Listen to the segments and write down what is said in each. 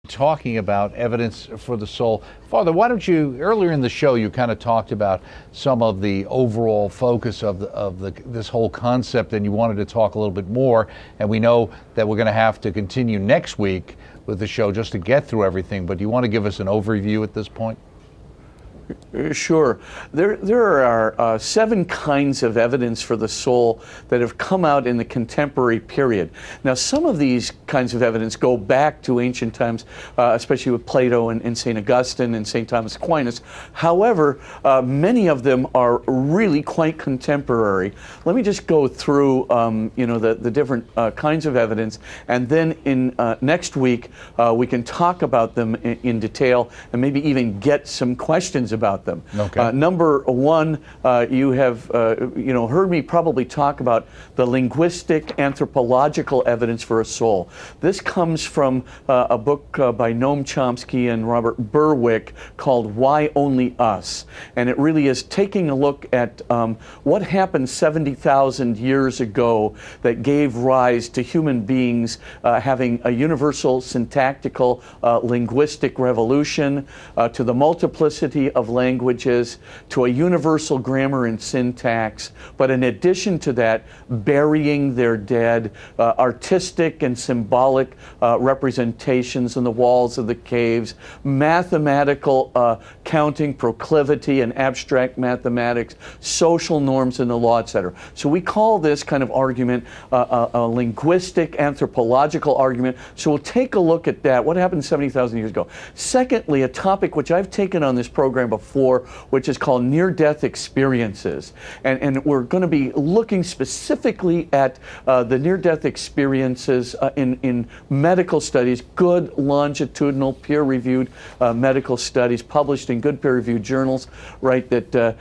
talking about evidence for the soul. Father, why don't you, earlier in the show, you kind of talked about some of the overall focus of this whole concept, and you wanted to talk a little bit more, and we know that we're going to have to continue next week with the show just to get through everything, but do you want to give us an overview at this point? Sure. There are 7 kinds of evidence for the soul that have come out in the contemporary period. Now, some of these kinds of evidence go back to ancient times, especially with Plato and St. Augustine and St. Thomas Aquinas. However, many of them are really quite contemporary. Let me just go through the different kinds of evidence, and then in next week we can talk about them in detail and maybe even get some questions about them. Okay. Number one, you have heard me probably talk about the linguistic anthropological evidence for a soul. This comes from a book by Noam Chomsky and Robert Berwick called Why Only Us? And it really is taking a look at what happened 70,000 years ago that gave rise to human beings having a universal syntactical linguistic revolution, to the multiplicity of languages, to a universal grammar and syntax, but in addition to that, burying their dead, artistic and symbolic representations on the walls of the caves, mathematical counting, proclivity, and abstract mathematics, social norms in the law, etc. So we call this kind of argument a linguistic anthropological argument. So we'll take a look at that, what happened 70,000 years ago. Secondly, a topic which I've taken on this program before, which is called near-death experiences. And we're going to be looking specifically at the near-death experiences in medical studies, good longitudinal peer-reviewed medical studies published in good peer-reviewed journals, right, that,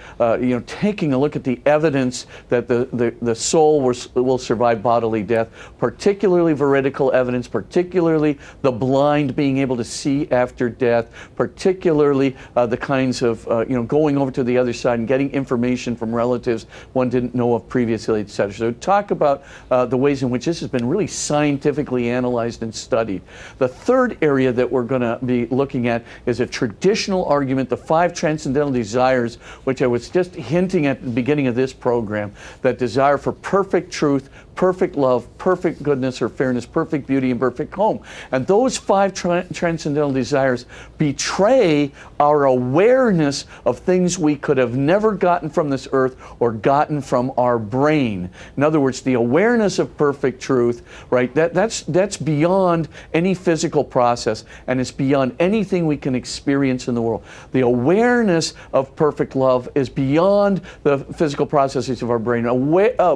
taking a look at the evidence that the soul will survive bodily death, particularly veridical evidence, particularly the blind being able to see after death, particularly the kinds of going over to the other side and getting information from relatives one didn't know of previously, etc. So talk about the ways in which this has been really scientifically analyzed and studied. The third area that we're going to be looking at is a traditional argument, the 5 transcendental desires, which I was just hinting at the beginning of this program, that desire for perfect truth, perfect love, perfect goodness or fairness, perfect beauty, and perfect home. And those 5 transcendental desires betray our awareness of things we could have never gotten from this earth or gotten from our brain. In other words, the awareness of perfect truth, right, that's beyond any physical process, and it's beyond anything we can experience in the world. The awareness of perfect love is beyond the physical processes of our brain,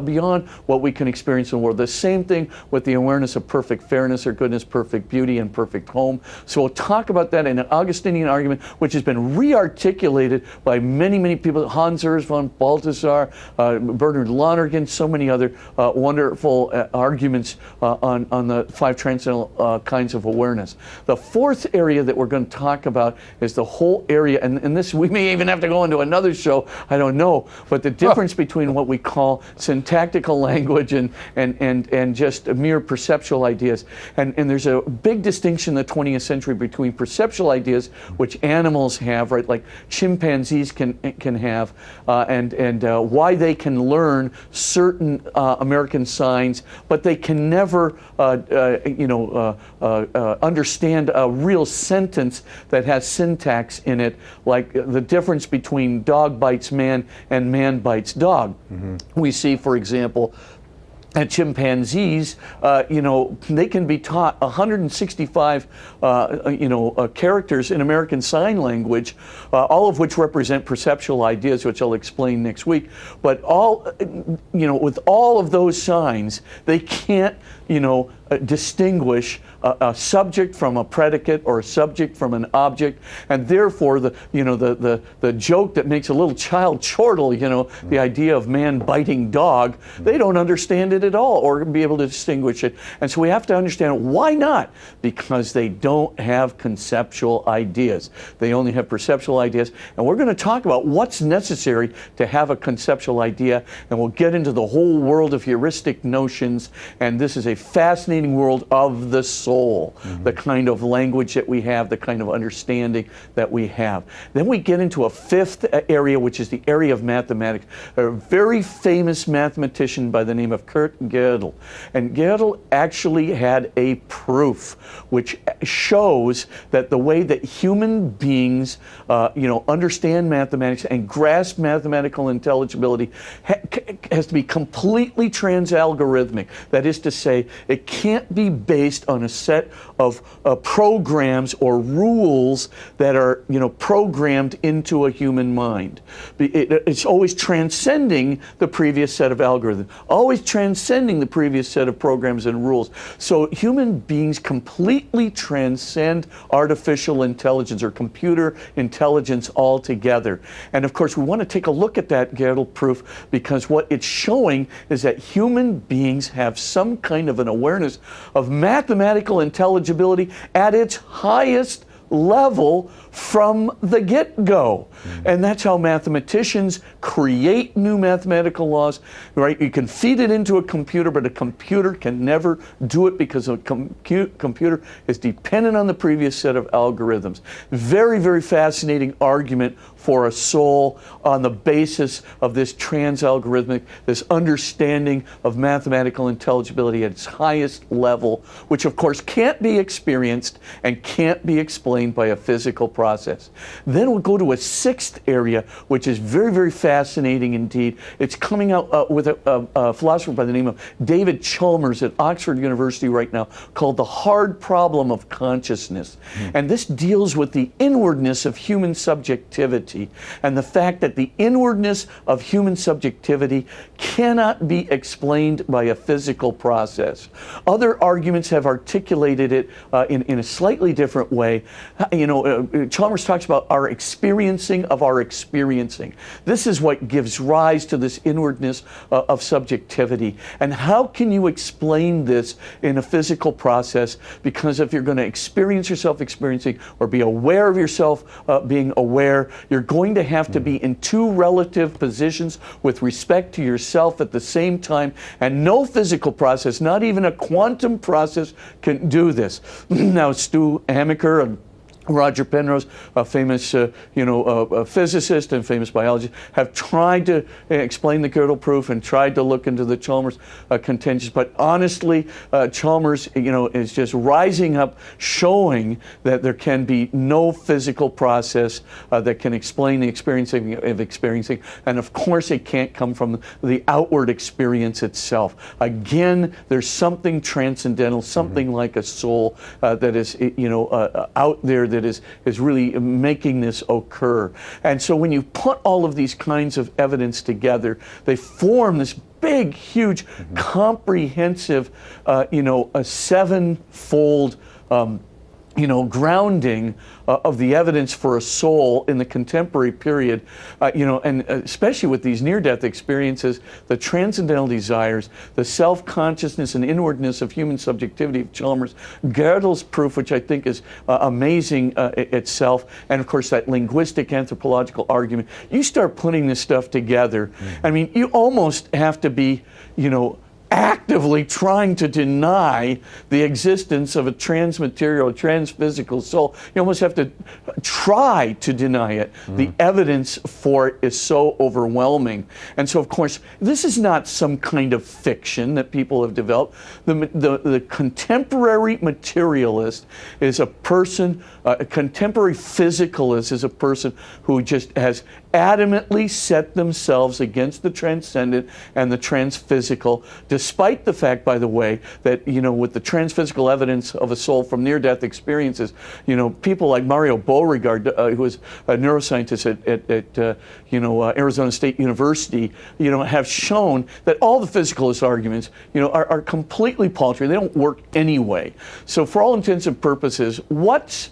beyond what we can experience in the world. The same thing with the awareness of perfect fairness or goodness, perfect beauty, and perfect home. So we'll talk about that in an Augustinian argument, which has been re-articulated by many, many people, Hans Urs von Balthasar, Bernard Lonergan, so many other wonderful arguments on the 5 transcendental kinds of awareness. The fourth area that we're going to talk about is the whole area, and this we may even have to go into another show, I don't know, but the difference between what we call syntactical language and just mere perceptual ideas. And there's a big distinction in the 20th century between perceptual ideas, which animals have, right, like chimpanzees can have, and why they can learn certain American signs, but they can never understand a real sentence that has syntax in it, like the difference between dog bites man and man bites dog. Mm-hmm. We see, for example, and chimpanzees, they can be taught 165, characters in American Sign Language, all of which represent perceptual ideas, which I'll explain next week. But with all of those signs, they can't, distinguish a subject from a predicate or a subject from an object, and therefore the joke that makes a little child chortle, the idea of man biting dog, they don't understand it at all or be able to distinguish it. And so we have to understand why not? Because they don't have conceptual ideas. They only have perceptual ideas. And we're going to talk about what's necessary to have a conceptual idea, and we'll get into the whole world of heuristic notions. And this is a fascinating fascinating world of the soul, the kind of language that we have, the kind of understanding that we have. Then we get into a fifth area, which is the area of mathematics. A very famous mathematician by the name of Kurt Gödel. And Gödel actually had a proof which shows that the way that human beings understand mathematics and grasp mathematical intelligibility has to be completely trans-algorithmic. That is to say, it can't be based on a set of programs or rules that are programmed into a human mind. It's always transcending the previous set of algorithms, always transcending the previous set of programs and rules. So human beings completely transcend artificial intelligence or computer intelligence altogether. And of course, we want to take a look at that Gödel proof, because what it's showing is that human beings have some kind of an awareness of mathematical intelligibility at its highest level from the get-go. And that's how mathematicians create new mathematical laws, right? You can feed it into a computer, but a computer can never do it because a computer is dependent on the previous set of algorithms. Very, very fascinating argument for a soul on the basis of this trans-algorithmic, this understanding of mathematical intelligibility at its highest level, which of course can't be experienced and can't be explained by a physical process. Then we'll go to a sixth area, which is very, very fascinating indeed. It's coming out with a philosopher by the name of David Chalmers at Oxford University right now, called The Hard Problem of Consciousness. And this deals with the inwardness of human subjectivity and the fact that the inwardness of human subjectivity cannot be explained by a physical process. Other arguments have articulated it in a slightly different way. Chalmers talks about our experiencing of our experiencing. This is what gives rise to this inwardness of subjectivity. And how can you explain this in a physical process? Because if you're going to experience yourself experiencing or be aware of yourself being aware, you're going to have to be in two relative positions with respect to yourself at the same time. And no physical process, not even a quantum process, can do this. Now, Stu Hamaker, Roger Penrose, a famous a physicist and famous biologist, have tried to explain the Gödel proof and tried to look into the Chalmers contentions. But honestly, Chalmers is just rising up, showing that there can be no physical process that can explain the experiencing of experiencing. And of course, it can't come from the outward experience itself. Again, there's something transcendental, something like a soul that is out there that is really making this occur. And so when you put all of these kinds of evidence together, they form this big, huge, comprehensive, a sevenfold grounding of the evidence for a soul in the contemporary period, and especially with these near-death experiences, the transcendental desires, the self-consciousness and inwardness of human subjectivity of Chalmers, Gödel's proof, which I think is amazing itself, and of course that linguistic anthropological argument. You start putting this stuff together, I mean, you almost have to be, actively trying to deny the existence of a transmaterial, transphysical soul. You almost have to try to deny it. The evidence for it is so overwhelming. And so, of course, this is not some kind of fiction that people have developed. The contemporary materialist is a person, a contemporary physicalist is a person who just has adamantly set themselves against the transcendent and the transphysical, despite the fact, by the way, that, with the transphysical evidence of a soul from near-death experiences, people like Mario Beauregard, who is a neuroscientist at Arizona State University, have shown that all the physicalist arguments, are completely paltry. They don't work anyway. So for all intents and purposes, what's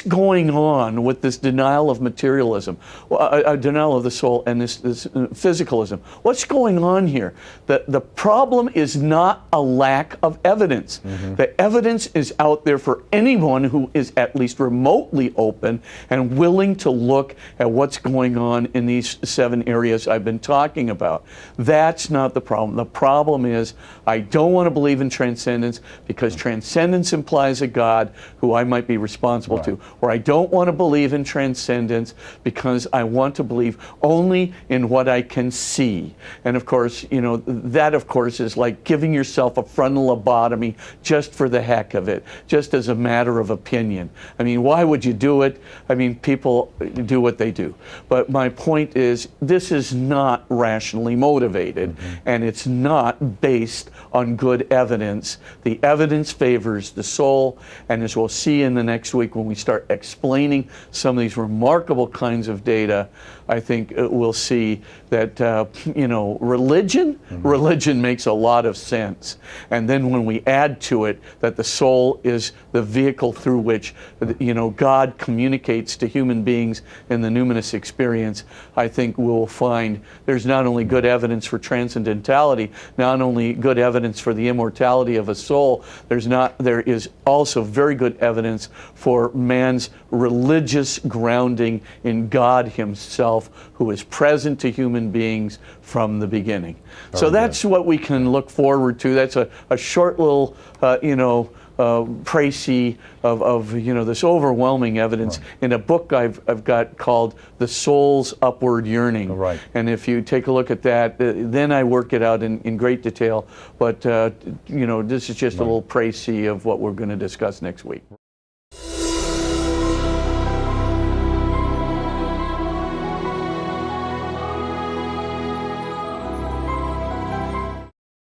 going on with this denial of materialism, a denial of the soul, and this physicalism? What's going on here? The problem problem is not a lack of evidence. The evidence is out there for anyone who is at least remotely open and willing to look at what's going on in these 7 areas I've been talking about. That's not the problem. The problem is I don't want to believe in transcendence because transcendence implies a God who I might be responsible to. Or I don't want to believe in transcendence because I want to believe only in what I can see. And of course, you know, that of course is like giving yourself a frontal lobotomy just for the heck of it, just as a matter of opinion. I mean, why would you do it? I mean, people do what they do. But my point is, this is not rationally motivated, and it's not based on good evidence. The evidence favors the soul, and as we'll see in the next week when we start explaining some of these remarkable kinds of data, I think we'll see that, you know, religion makes a lot of sense. And then when we add to it that the soul is the vehicle through which, you know, God communicates to human beings in the numinous experience, I think we'll find there's not only good evidence for transcendentality, not only good evidence for the immortality of a soul, there is also very good evidence for man's religious grounding in God himself, who is present to human beings from the beginning. So that's what we can look forward to. That's a short little, you know, précis of you know, this overwhelming evidence in a book I've got called The Soul's Upward Yearning. And if you take a look at that, then I work it out in great detail. But you know, this is just a little précis of what we're going to discuss next week.